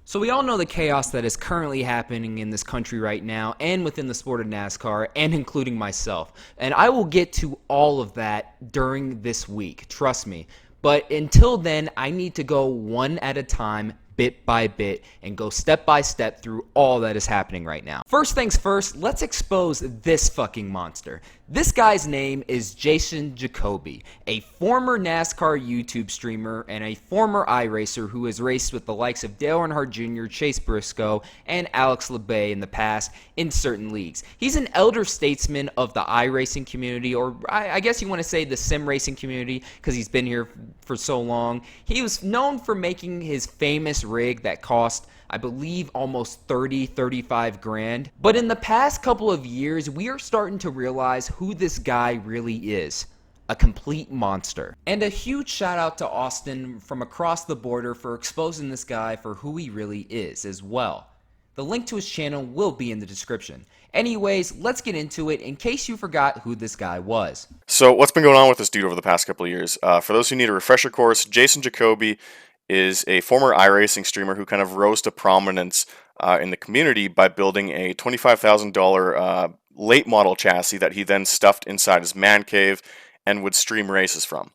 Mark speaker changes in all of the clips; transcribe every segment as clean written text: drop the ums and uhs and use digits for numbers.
Speaker 1: So we all know the chaos that is currently happening in this country right now and within the sport of NASCAR, and including myself. And I will get to all of that during this week, trust me. But until then, I need to go one at a time, bit by bit, and go step by step through all that is happening right now. First things first, let's expose this fucking monster. This guy's name is Jacoby, a former NASCAR YouTube streamer and a former iRacer who has raced with the likes of Dale Earnhardt Jr., Chase Briscoe, and Alex LeBay in the past in certain leagues. He's an elder statesman of the iRacing community, or I guess you want to say the sim racing community, because he's been here for so long. He was known for making his famous rig that cost, I believe, almost 35 grand. But in the past couple of years, we are starting to realize who this guy really is. A complete monster. And a huge shout out to Austin from across the border for exposing this guy for who he really is as well. The link to his channel will be in the description. Anyways, let's get into it in case you forgot who this guy was.
Speaker 2: So what's been going on with this dude over the past couple of years? For those who need a refresher course, Jacoby is a former iRacing streamer who kind of rose to prominence in the community by building a $25,000 late model chassis that he then stuffed inside his man cave and would stream races from.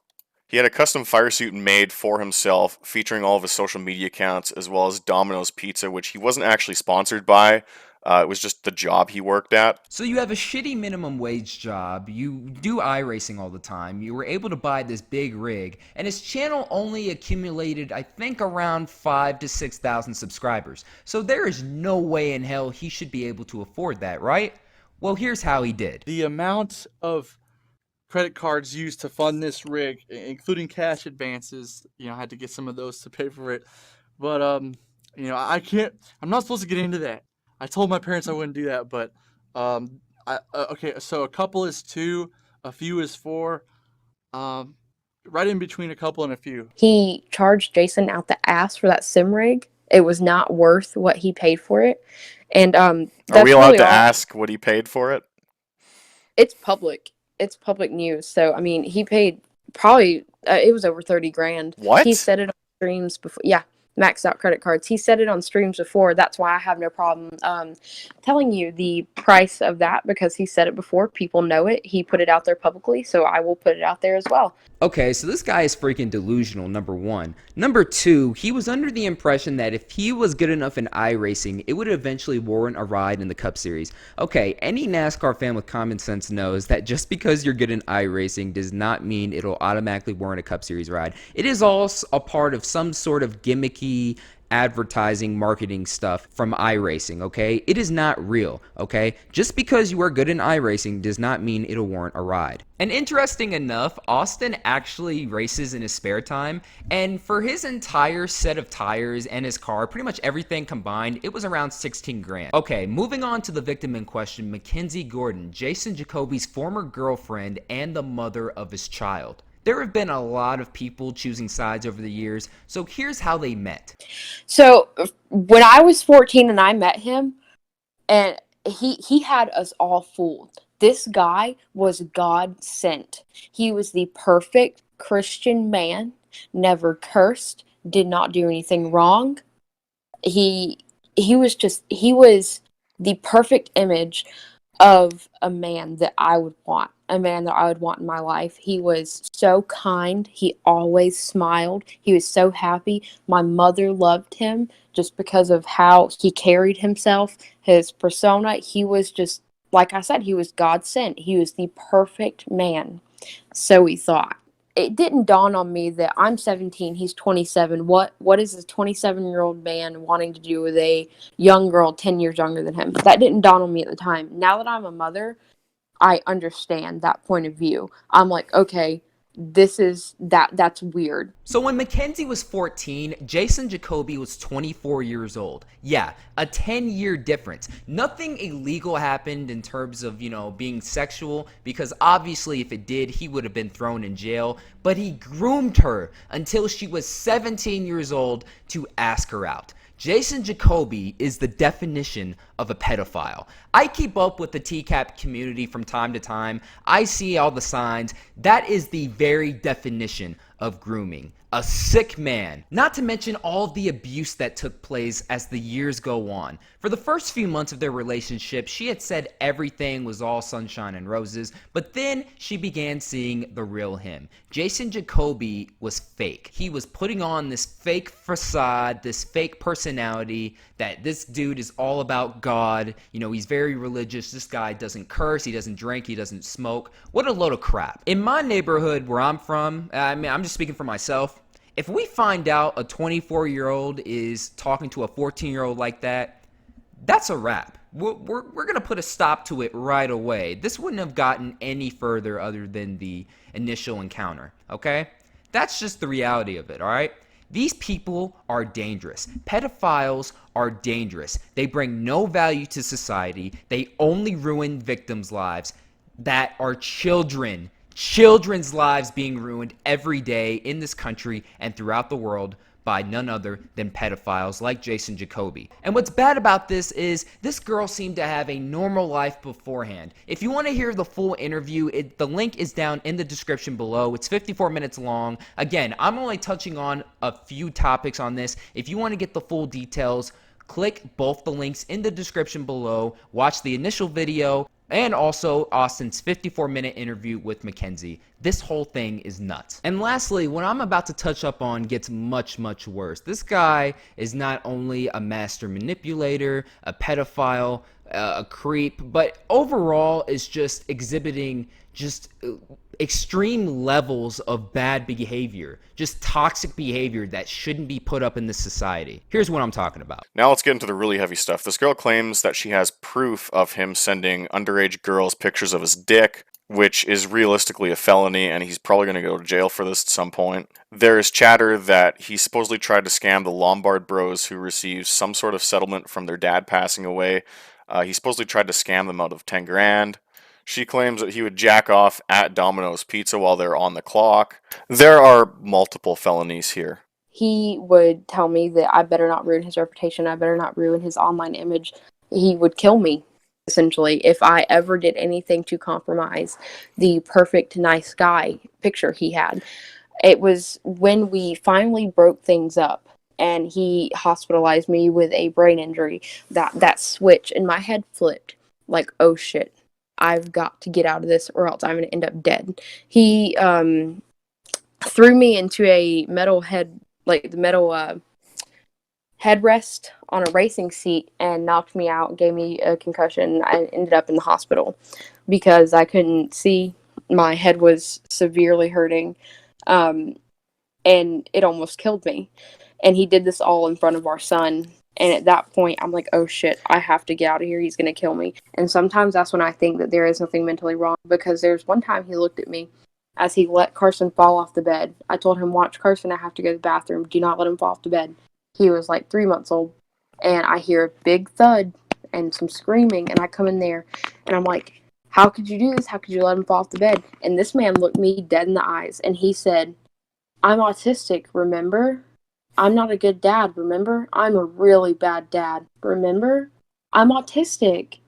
Speaker 2: He had a custom fire suit made for himself featuring all of his social media accounts as well as Domino's Pizza, which he wasn't actually sponsored by. It was just the job he worked at.
Speaker 1: So you have a shitty minimum wage job, you do iRacing all the time, you were able to buy this big rig, and his channel only accumulated, I think, around 5,000 to 6,000 subscribers. So there is no way in hell he should be able to afford that, right? Well, here's how he did.
Speaker 3: The amount of credit cards used to fund this rig, including cash advances, I had to get some of those to pay for it. But, I'm not supposed to get into that. I told my parents I wouldn't do that, but okay, so a couple is 2, a few is 4, right in between a couple and a few.
Speaker 4: He charged Jason out the ass for that sim rig. It was not worth what he paid for it. And
Speaker 2: Are we allowed to ask what he paid for it?
Speaker 4: It's public. It's public news. So, I mean, he paid probably, it was over 30 grand.
Speaker 2: What?
Speaker 4: He said it on streams before. Yeah. Maxed out credit cards. He said it on streams before. That's why I have no problem telling you the price of that, because he said it before. People know it. He put it out there publicly, so I will put it out there as well.
Speaker 1: Okay, so this guy is freaking delusional, number one. Number two, he was under the impression that if he was good enough in iRacing, it would eventually warrant a ride in the Cup Series. Okay, any NASCAR fan with common sense knows that just because you're good in iRacing does not mean it'll automatically warrant a Cup Series ride. It is all a part of some sort of gimmicky advertising, marketing stuff from iRacing, okay? It is not real, okay? Just because you are good in iRacing does not mean it'll warrant a ride. And interesting enough, Austin actually races in his spare time, and for his entire set of tires and his car, pretty much everything combined, it was around 16 grand. Okay, moving on to the victim in question, Mackenzie Gordon, Jacoby's former girlfriend and the mother of his child. There have been a lot of people choosing sides over the years, so here's how they met.
Speaker 4: So when I was 14 and I met him, and he had us all fooled. This guy was God sent. He was the perfect Christian man, never cursed, did not do anything wrong. He was the perfect image of a man that I would want. A man that I would want in my life. He was so kind. He always smiled. He was so happy. My mother loved him just because of how he carried himself, his persona. He was just, like I said, he was God sent. He was the perfect man. So we thought. It didn't dawn on me that I'm 17, he's 27. What is a 27-year-old man wanting to do with a young girl 10 years younger than him? That didn't dawn on me at the time. Now that I'm a mother, I understand that point of view. I'm like, okay, that's weird.
Speaker 1: So when Mackenzie was 14, Jacoby was 24 years old. Yeah, a 10-year difference. Nothing illegal happened in terms of, being sexual, because obviously if it did, he would have been thrown in jail. But he groomed her until she was 17 years old to ask her out. Jacoby is the definition of a pedophile. I keep up with the TCAP community from time to time. I see all the signs. That is the very definition of grooming. A sick man. Not to mention all of the abuse that took place as the years go on. For the first few months of their relationship, she had said everything was all sunshine and roses, but then she began seeing the real him. Jason Jacoby was fake. He was putting on this fake facade, this fake personality that this dude is all about God. You know, he's very religious. This guy doesn't curse, he doesn't drink, he doesn't smoke. What a load of crap. In my neighborhood where I'm from, I mean, I'm just speaking for myself. If we find out a 24-year-old is talking to a 14-year-old like that, that's a wrap. We're going to put a stop to it right away. This wouldn't have gotten any further other than the initial encounter, okay? That's just the reality of it, all right? These people are dangerous. Pedophiles are dangerous. They bring no value to society. They only ruin victims' lives that are children. Children's lives being ruined every day in this country and throughout the world by none other than pedophiles like Jason Jacoby. And what's bad about this is this girl seemed to have a normal life beforehand. If you want to hear the full interview, the link is down in the description below. It's 54 minutes long. Again, I'm only touching on a few topics on this. If you want to get the full details, click both the links in the description below. Watch the initial video and also Austin's 54-minute interview with Mackenzie. This whole thing is nuts. And lastly, what I'm about to touch up on gets much, much worse. This guy is not only a master manipulator, a pedophile, a creep, but overall is just exhibiting just extreme levels of bad behavior, just toxic behavior that shouldn't be put up in this society. Here's what I'm talking about.
Speaker 2: Now let's get into the really heavy stuff. This girl claims that she has proof of him sending underage girls pictures of his dick, which is realistically a felony, and he's probably going to go to jail for this at some point. There is chatter that he supposedly tried to scam the Lombard bros who received some sort of settlement from their dad passing away. He supposedly tried to scam them out of 10 grand. She claims that he would jack off at Domino's Pizza while they're on the clock. There are multiple felonies here.
Speaker 4: He would tell me that I better not ruin his reputation, I better not ruin his online image. He would kill me, essentially, if I ever did anything to compromise the perfect nice guy picture he had. It was when we finally broke things up and he hospitalized me with a brain injury that switch in my head flipped. Like, oh shit, I've got to get out of this or else I'm going to end up dead. He threw me into a metal headrest on a racing seat and knocked me out, gave me a concussion. I ended up in the hospital because I couldn't see. My head was severely hurting, and it almost killed me. And he did this all in front of our son. And at that point, I'm like, oh shit, I have to get out of here. He's going to kill me. And sometimes that's when I think that there is nothing mentally wrong, because there's one time he looked at me as he let Carson fall off the bed. I told him, watch Carson, I have to go to the bathroom. Do not let him fall off the bed. He was like 3 months old. And I hear a big thud and some screaming. And I come in there and I'm like, how could you do this? How could you let him fall off the bed? And this man looked me dead in the eyes. And he said, I'm autistic, remember? I'm not a good dad, remember? I'm a really bad dad, remember? I'm autistic.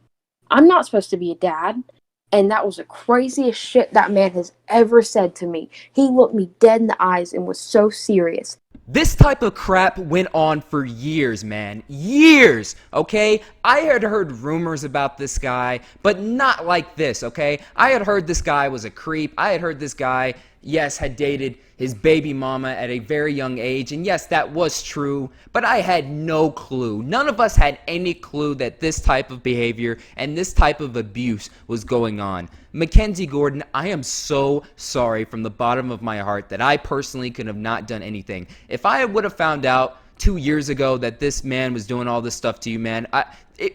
Speaker 4: I'm not supposed to be a dad. And that was the craziest shit that man has ever said to me. He looked me dead in the eyes and was so serious.
Speaker 1: This type of crap went on for years, man. Years, okay? I had heard rumors about this guy, but not like this, okay? I had heard this guy was a creep. I had heard this guy, yes, had dated his baby mama at a very young age. And yes, that was true, but I had no clue. None of us had any clue that this type of behavior and this type of abuse was going on. Mackenzie Gordon, I am so sorry from the bottom of my heart that I personally could have not done anything. If I would have found out 2 years ago that this man was doing all this stuff to you, man,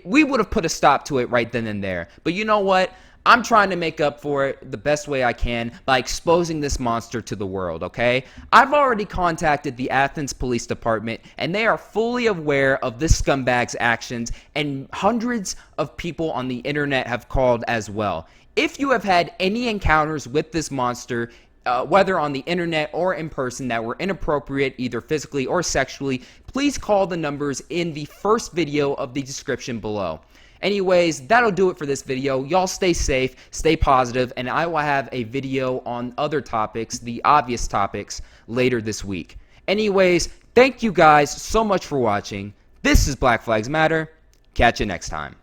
Speaker 1: we would have put a stop to it right then and there. But you know what? I'm trying to make up for it the best way I can by exposing this monster to the world, okay? I've already contacted the Athens Police Department, and they are fully aware of this scumbag's actions, and hundreds of people on the internet have called as well. If you have had any encounters with this monster, whether on the internet or in person, that were inappropriate either physically or sexually, please call the numbers in the first video of the description below. Anyways, that'll do it for this video. Y'all stay safe, stay positive, and I will have a video on other topics, the obvious topics, later this week. Anyways, thank you guys so much for watching. This is Black Flags Matter. Catch you next time.